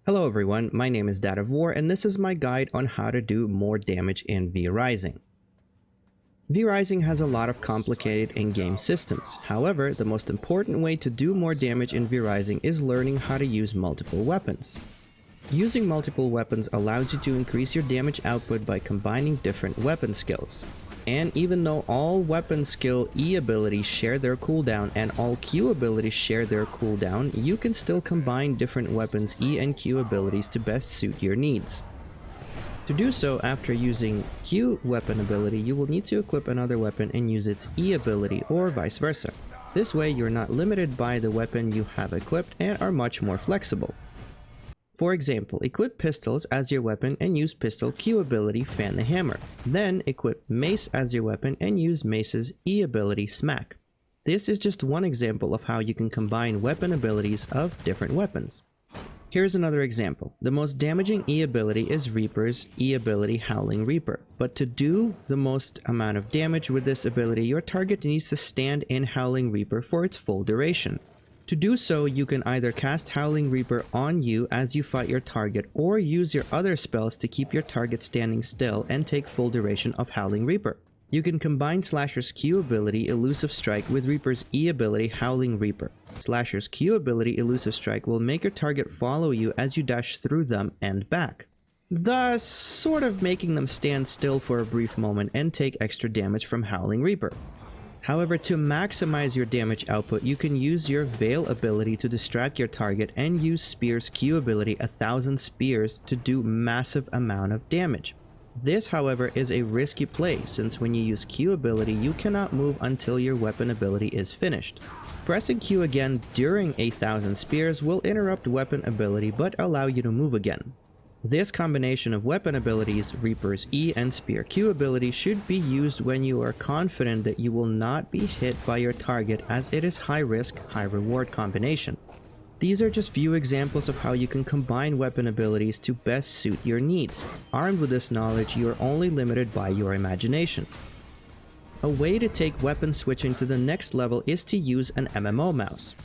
Hello everyone, my name is Dad of War and this is my guide on how to do more damage in vrising. Vrising has a lot of complicated in-game systems. However, the most important way to do more damage in vrising is learning how to use multiple weapons. Using multiple weapons allows you to increase your damage output by combining different weapon skills. And even though all weapon skill E abilities share their cooldown and all Q abilities share their cooldown, you can still combine different weapons E and Q abilities to best suit your needs. To do so, after using Q weapon ability, you will need to equip another weapon and use its E ability, or vice versa. This way you're not limited by the weapon you have equipped and are much more flexible. For example, equip pistols as your weapon and use pistol Q ability Fan the Hammer. Then equip mace as your weapon and use mace's E ability Smack. This is just one example of how you can combine weapon abilities of different weapons. Here's another example. The most damaging E ability is Reaper's E ability Howling Reaper. But to do the most amount of damage with this ability, your target needs to stand in Howling Reaper for its full duration. To do so, you can either cast Howling Reaper on you as you fight your target, or use your other spells to keep your target standing still and take full duration of Howling Reaper. You can combine Slasher's Q ability Elusive Strike with Reaper's E ability Howling Reaper. Slasher's Q ability Elusive Strike will make your target follow you as you dash through them and back, thus sort of making them stand still for a brief moment and take extra damage from Howling Reaper. However, to maximize your damage output, you can use your Veil ability to distract your target and use Spear's Q ability 1000 Spears to do massive amount of damage. This, however, is a risky play since when you use Q ability, you cannot move until your weapon ability is finished. Pressing Q again during 1000 Spears will interrupt weapon ability but allow you to move again. This combination of weapon abilities, Reaper's E and Spear Q ability, should be used when you are confident that you will not be hit by your target, as it is high risk, high reward combination. These are just few examples of how you can combine weapon abilities to best suit your needs. Armed with this knowledge, you are only limited by your imagination. A way to take weapon switching to the next level is to use an MMO mouse.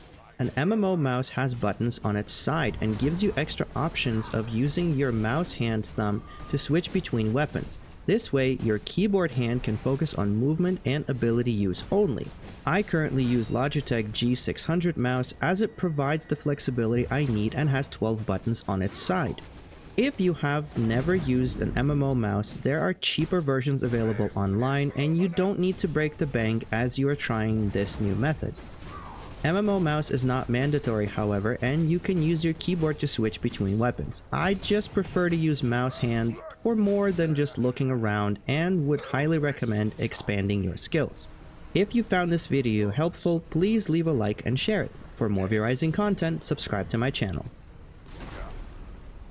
An MMO mouse has buttons on its side and gives you extra options of using your mouse hand thumb to switch between weapons. This way, your keyboard hand can focus on movement and ability use only. I currently use Logitech G600 mouse as it provides the flexibility I need and has 12 buttons on its side. If you have never used an MMO mouse, there are cheaper versions available online and you don't need to break the bank as you are trying this new method. MMO mouse is not mandatory, however, and you can use your keyboard to switch between weapons. I just prefer to use mouse hand for more than just looking around and would highly recommend expanding your skills. If you found this video helpful, please leave a like and share it. For more vrising content, subscribe to my channel.